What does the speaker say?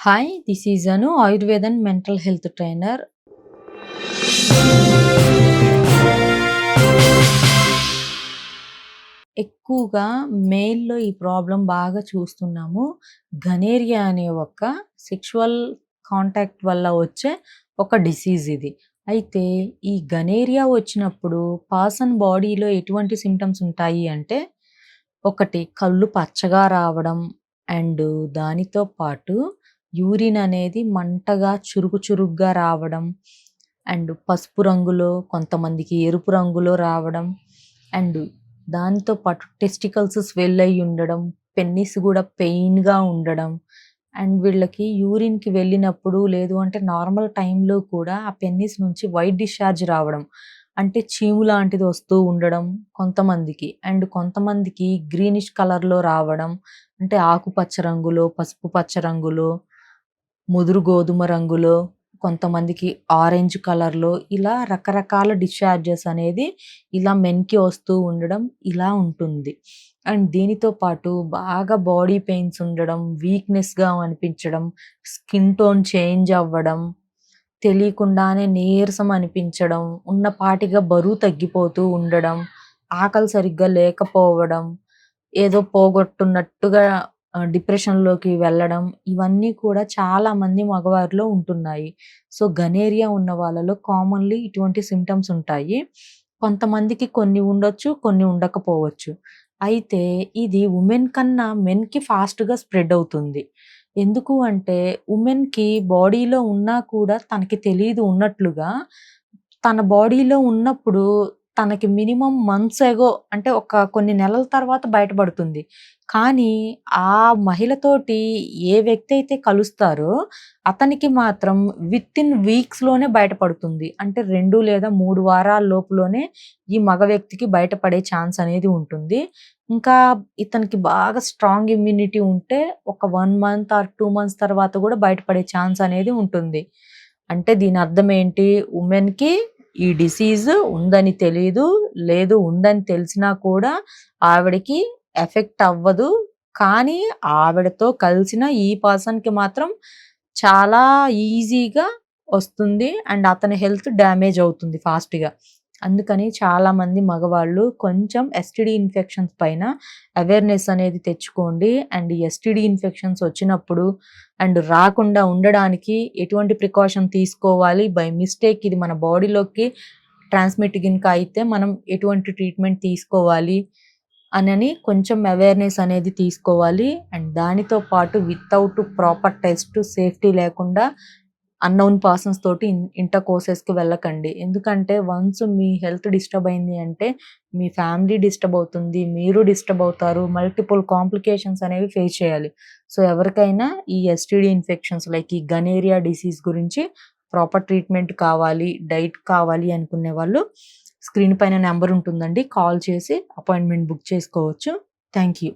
Hi, this is Anu, Ayurveda and mental health trainer. ఎక్కువగా మేల్‌లో ఈ problem బాగా చూస్తున్నాము. గనేరియా అనే ఒక సెక్షువల్ కాంటాక్ట్ వల్ల వచ్చే ఒక డిసీజ్ ఇది. అయితే ఈ గనేరియా వచ్చినప్పుడు పర్సన్ బాడీలో ఎటువంటి సింప్టమ్స్ ఉంటాయి అంటే, ఒకటి కళ్ళు పచ్చగా రావడం అండ్ దానితో పాటు యూరిన్ అనేది మంటగా చురుకు చురుగ్గా రావడం అండ్ పసుపు రంగులో, కొంతమందికి ఎరుపు రంగులో రావడం అండ్ దానితో పాటు టెస్టికల్స్ స్వెల్ అయ్యి ఉండడం, పెన్నిస్ గూడా పెయిన్‌గా ఉండడం అండ్ వీళ్ళకి యూరిన్‌కి వెళ్ళినప్పుడు లేదు అంటే నార్మల్ టైమ్‌లో కూడా ఆ పెన్నిస్ నుంచి వైట్ డిశ్చార్జ్ రావడం. అంటే చీము లాంటిది వస్తూ ఉండడం కొంతమందికి. అండ్ కొంతమందికి గ్రీనిష్ కలర్‌లో రావడం. అంటే ఆకుపచ్చ రంగులో, పసుపు పచ్చ రంగులో, ముదురు గోధుమ రంగులో, కొంతమందికి ఆరెంజ్ కలర్‌లో ఇలా రకరకాల డిశ్చార్జెస్ అనేది ఇలా మెన్‌కి వస్తూ ఉండడం ఇలా ఉంటుంది. అండ్ దీనితో పాటు బాగా బాడీ పెయిన్స్ ఉండడం, వీక్‌నెస్‌గా అనిపించడం, స్కిన్ టోన్ చేంజ్ అవ్వడం, తెలియకుండానే నీరసం అనిపించడం, ఉన్నపాటిగా బరువు తగ్గిపోతూ ఉండడం, ఆకలి సరిగ్గా లేకపోవడం, ఏదో పోగొట్టున్నట్టుగా డిప్రెషన్‌లోకి వెళ్ళడం, ఇవన్నీ కూడా చాలా మంది మగవారిలో ఉంటున్నాయి. సో, గనేరియా ఉన్న వాళ్ళలో కామన్‌లీ ఇటువంటి సింప్టమ్స్ ఉంటాయి. కొంతమందికి కొన్ని ఉండొచ్చు, కొన్ని ఉండకపోవచ్చు. అయితే ఇది వుమెన్ కన్నా మెన్‌కి ఫాస్ట్‌గా స్ప్రెడ్ అవుతుంది. ఎందుకు అంటే వుమెన్‌కి బాడీలో ఉన్నా కూడా తనకి తెలీదు ఉన్నట్లుగా, తన బాడీలో ఉన్నప్పుడు తనకి మినిమమ్ మంత్స్ ఎగో అంటే ఒక కొన్ని నెలల తర్వాత బయటపడుతుంది. కానీ ఆ మహిళతోటి ఏ వ్యక్తి అయితే కలుస్తారో అతనికి మాత్రం వితిన్ వీక్స్‌లోనే బయటపడుతుంది. అంటే 2 లేదా 3 వారాల లోపులోనే ఈ మగ వ్యక్తికి బయటపడే ఛాన్స్ అనేది ఉంటుంది. ఇంకా ఇతనికి బాగా స్ట్రాంగ్ ఇమ్యూనిటీ ఉంటే ఒక 1 మంత్ ఆర్ 2 మంత్స్ తర్వాత గూడా బయటపడే ఛాన్స్ అనేది ఉంటుంది. అంటే దీని అర్థం ఏంటి? వుమెన్‌కి ఈ డిసీజ్ ఉందని తెలీదు. లేదు ఉందని తెలిసినా కూడా ఆవిడకి ఎఫెక్ట్ అవ్వదు. కానీ ఆవిడతో కలిసిన ఈ పర్సన్‌కి మాత్రం చాలా ఈజీగా వస్తుంది. అండ్ అతని హెల్త్ డ్యామేజ్ అవుతుంది ఫాస్ట్‌గా. అందుకని చాలామంది మగవాళ్ళు కొంచెం ఎస్టీడీ ఇన్ఫెక్షన్స్ పైన అవేర్‌నెస్ అనేది తెచ్చుకోండి. అండ్ ఎస్టీడీ ఇన్ఫెక్షన్స్ వచ్చినప్పుడు అండ్ రాకుండా ఉండడానికి ఎటువంటి ప్రికాషన్ తీసుకోవాలి? బై మిస్టేక్ ఇది మన బాడీలోకి ట్రాన్స్‌మిట్ గినక అయితే మనం ఎటువంటి ట్రీట్మెంట్ తీసుకోవాలి? అనని కొంచెం అవేర్‌నెస్ అనేది తీసుకోవాలి. అండ్ దానితో పాటు వితౌట్ ప్రాపర్ టెస్ట్ సేఫ్టీ లేకుండా అన్‌నోన్ పర్సన్స్ తోటి ఇంటర్ కోర్సెస్‌కి వెళ్ళకండి. ఎందుకంటే వన్స్ మీ హెల్త్ డిస్టర్బ్ అయింది అంటే మీ ఫ్యామిలీ డిస్టర్బ్ అవుతుంది. మీరు డిస్టర్బ్ అవుతారు. మల్టిపుల్ కాంప్లికేషన్స్ అనేవి ఫేస్ చేయాలి. సో, ఎవరికైనా ఈ ఎస్టీడీ ఇన్ఫెక్షన్స్ లైక్ ఈ గనేరియా డిసీజ్ గురించి ప్రాపర్ ట్రీట్మెంట్ కావాలి, డైట్ కావాలి అనుకునే వాళ్ళు స్క్రీన్ పైన నంబర్ ఉంటుందండి. కాల్ చేసి అపాయింట్‌మెంట్ బుక్ చేసుకోవచ్చు. Thank you.